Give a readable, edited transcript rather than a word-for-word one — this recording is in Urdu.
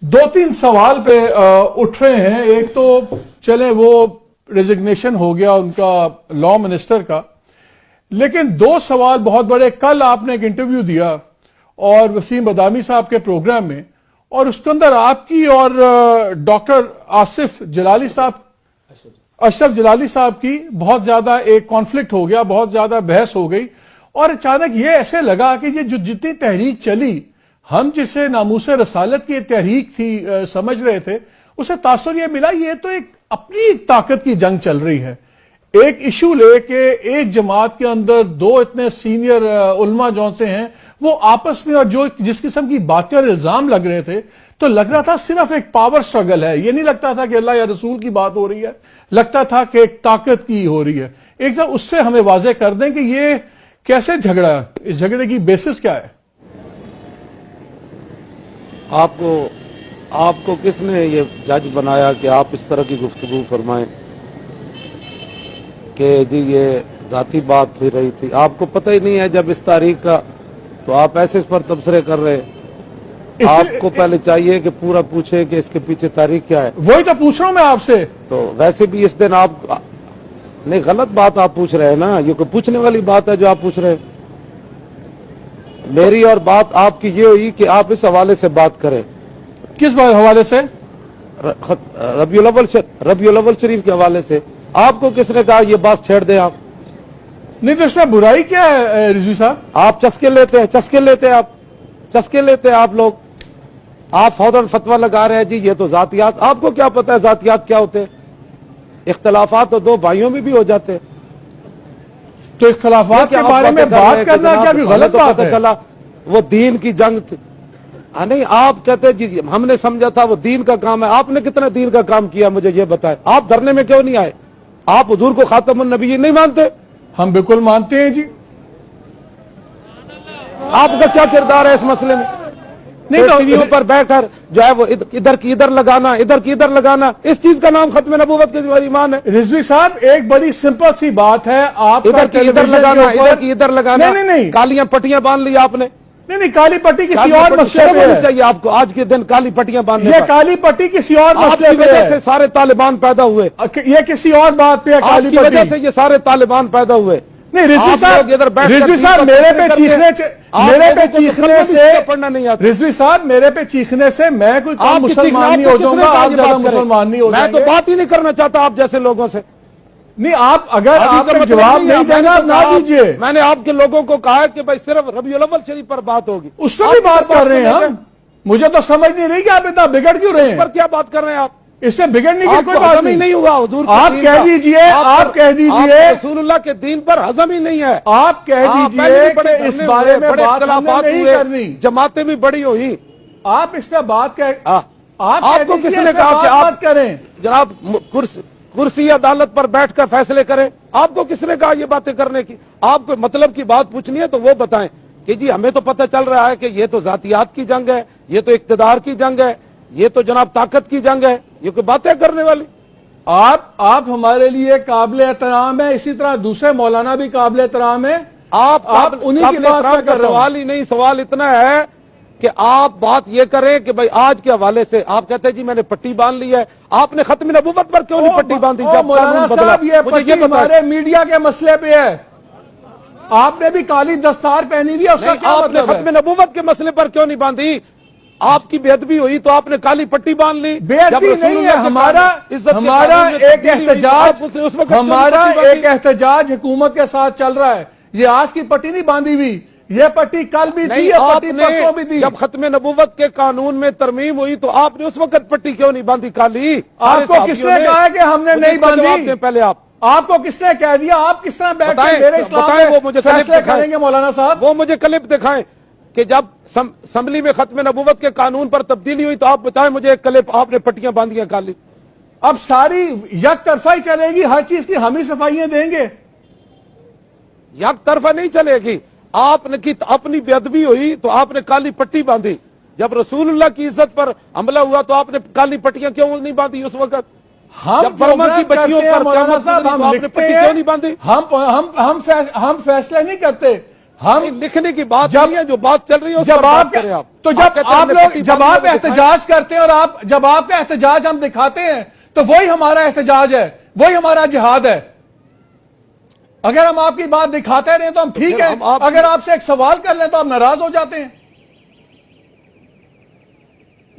دو تین سوال پہ اٹھ رہے ہیں. ایک تو چلے وہ ریزگنیشن ہو گیا ان کا لا منسٹر کا, لیکن دو سوال بہت بڑے. کل آپ نے ایک انٹرویو دیا اور وسیم بادامی صاحب کے پروگرام میں, اور اس کے اندر آپ کی اور ڈاکٹر اشرف جلالی صاحب کی بہت زیادہ ایک کانفلکٹ ہو گیا, بہت زیادہ بحث ہو گئی, اور اچانک یہ ایسے لگا کہ یہ جو جتنی تحریک چلی, ہم جسے ناموس رسالت کی تحریک تھی سمجھ رہے تھے, اسے تاثر یہ ملا یہ تو ایک اپنی طاقت کی جنگ چل رہی ہے. ایک ایشو لے کے ایک جماعت کے اندر دو اتنے سینئر علماء جو سے ہیں وہ آپس میں, اور جو جس قسم کی باتیں اور الزام لگ رہے تھے, تو لگ رہا تھا صرف ایک پاور سٹرگل ہے. یہ نہیں لگتا تھا کہ اللہ یا رسول کی بات ہو رہی ہے, لگتا تھا کہ ایک طاقت کی ہو رہی ہے. ایک دم اس سے ہمیں واضح کر دیں کہ یہ کیسے جھگڑا ہے, اس جھگڑے کی بیسس کیا ہے؟ آپ کو کس نے یہ جج بنایا کہ آپ اس طرح کی گفتگو فرمائیں کہ جی یہ ذاتی بات ہو رہی تھی؟ آپ کو پتہ ہی نہیں ہے جب اس تاریخ کا, تو آپ ایسے اس پر تبصرے کر رہے. آپ کو پہلے چاہیے کہ پورا پوچھے کہ اس کے پیچھے تاریخ کیا ہے. وہی تو پوچھ رہا ہوں میں آپ سے. تو ویسے بھی اس دن آپ نہیں, غلط بات آپ پوچھ رہے ہیں نا, یہ کوئی پوچھنے والی بات ہے جو آپ پوچھ رہے ہیں. میری اور بات آپ کی یہ ہوئی کہ آپ اس حوالے سے بات کریں. کس حوالے سے؟ ربیع الاول شریف کے حوالے سے. آپ کو کس نے کہا یہ بات چھیڑ دیں آپ؟ نہیں تو اس میں برائی کیا ہے رضوی صاحب؟ آپ چسکے لیتے ہیں آپ لوگ. آپ فوراً فتویٰ لگا رہے ہیں جی یہ تو ذاتیات. آپ کو کیا پتا ہے ذاتیات کیا ہوتے ہیں؟ اختلافات تو دو بھائیوں میں بھی ہو جاتے ہیں. تو اختلافات کے بارے میں بات کرنا کیا بھی غلط بات ہے؟ وہ دین کی جنگ تھی. نہیں, آپ کہتے جی ہم نے سمجھا تھا وہ دین کا کام ہے. آپ نے کتنا دین کا کام کیا مجھے یہ بتائیں. آپ دھرنے میں کیوں نہیں آئے؟ آپ حضور کو خاتم النبیین نہیں مانتے؟ ہم بالکل مانتے ہیں جی. آپ کا کیا کردار ہے اس مسئلے میں؟ نہیں ٹی ویوں پر بیٹھ کر جو ہے وہ ادھر کی ادھر لگانا, اس چیز کا نام ختم نبوت کے جو ایمان ہے. رضوی صاحب ایک بڑی سمپل سی بات ہے, آپ ادھر کی ادھر لگانا, نہیں کالیاں پٹیاں باندھ لی آپ نے. نہیں, کالی پٹی کسی اور مسئلے پہ ہے. چاہیے آپ کو آج کے دن کالی پٹیاں باندھنے. یہ کالی پٹی کسی اور مسئلے پہ ہے. سے سارے طالبان پیدا ہوئے. یہ کسی اور بات پہ ہے. کالی پٹی سے یہ سارے طالبان پیدا ہوئے. نہیں رضوی صاحب میرے پہ چیخنے سے میں کوئی کم مسلمان نہیں ہو جاؤں گا, آپ زیادہ مسلمان نہیں ہو جائیں گے. میں تو بات ہی نہیں کرنا چاہتا آپ جیسے لوگوں سے. نہیں, آپ اگر آپ نے جواب نہیں دینا نہ دیجیے. میں نے آپ کے لوگوں کو کہا ہے کہ بھائی صرف ربیع الاول شریف پر بات ہوگی. اس پر بھی بات کر رہے ہیں ہم. مجھے تو سمجھ نہیں رہی کہ آپ اتنا بگڑ کیوں رہے ہیں. پر کیا بات کر رہے ہیں آپ؟ اس میں بگڑنے کی کوئی بات نہیں ہوا. حضور آپ کہہ دیجئے رسول اللہ کے دین پر ہضم ہی نہیں ہے. آپ کہہ دیجئے کہ اس بارے میں بات نہیں کرنی. جماعتیں بھی بڑی ہوئی. آپ اس میں بات آپ کو کس نے کہا کہ آپ کریں جناب کرسی عدالت پر بیٹھ کر فیصلے کریں؟ آپ کو کس نے کہا یہ باتیں کرنے کی؟ آپ کو مطلب کی بات پوچھنی ہے تو وہ بتائیں کہ جی ہمیں تو پتہ چل رہا ہے کہ یہ تو ذاتیات کی جنگ ہے, یہ تو اقتدار کی جنگ ہے, یہ تو جناب طاقت کی جنگ ہے. یہ کوئی باتیں کرنے والی؟ آپ ہمارے لیے قابل احترام ہے, اسی طرح دوسرے مولانا بھی قابل احترام ہے. آپ انہیں کی بات کا سوال ہی نہیں. سوال اتنا ہے کہ آپ بات یہ کریں کہ بھائی آج کے حوالے سے آپ کہتے ہیں جی میں نے پٹی باندھ لی ہے. آپ نے ختم نبوت پر کیوں نہیں پٹی باندھی جب قانون بدلا؟ یہ پٹی ہمارے میڈیا کے مسئلے پہ ہے. آپ نے بھی کالی دستار پہنی ہوئی ہے, اس کا کیا مطلب ہے؟ ختم نبوت کے مسئلے پر کیوں نہیں باندھی؟ آپ کی بے ادبی ہوئی تو آپ نے کالی پٹی باندھ لی. بے ادبی نہیں ہے, ہمارا ایک احتجاج حکومت کے ساتھ چل رہا ہے. یہ آج کی پٹی نہیں باندھی ہوئی, یہ پٹی کل بھی تھی, یہ پٹی پرسوں بھی تھی. جب ختم نبوت کے قانون میں ترمیم ہوئی تو آپ نے اس وقت پٹی کیوں نہیں باندھی کالی؟ آپ کو کس نے کہا کہ ہم نے نہیں باندھی؟ پہلے آپ کو کس نے کہہ دیا؟ آپ کس طرح بیٹھ کے میرے اسلام میں فیصلے کریں گے مولانا صاحب؟ وہ مجھے کلپ دکھائیں کہ جب اسمبلی میں ختم نبوت کے قانون پر تبدیلی ہوئی تو آپ بتائیں مجھے ایک کلپ آپ نے پٹیاں باندھی ہیں کالی. اب ساری یک طرفہ ہی چلے گی, ہر چیز کی ہم ہی صفائیاں دیں گے. یک طرفہ نہیں چلے گی. آپ نے اپنی بے ادبی ہوئی تو آپ نے کالی پٹی باندھی. جب رسول اللہ کی عزت پر حملہ ہوا تو آپ نے کالی پٹیاں کیوں نہیں باندھی اس وقت؟ ہم فیصلے نہیں کرتے, ہم لکھنے کی بات جب- نہیں ہے، جو بات چل رہی ہے اس جب پر بات آپ کریں آپ تو جب کہتے ہیں آپ ہم نے لوگ پٹی جب باندھی آپ ہے، وہ دکھائیں۔ احتجاج کرتے ہیں اور جب آپ کا احتجاج ہم دکھاتے ہیں تو وہی ہمارا احتجاج ہے، وہی ہمارا جہاد ہے۔ اگر ہم آپ کی بات دکھاتے رہیں تو ہم ٹھیک پھر ہیں، ہم آپ اگر آپ سے ایک سوال کر لیں تو آپ ناراض ہو جاتے ہیں۔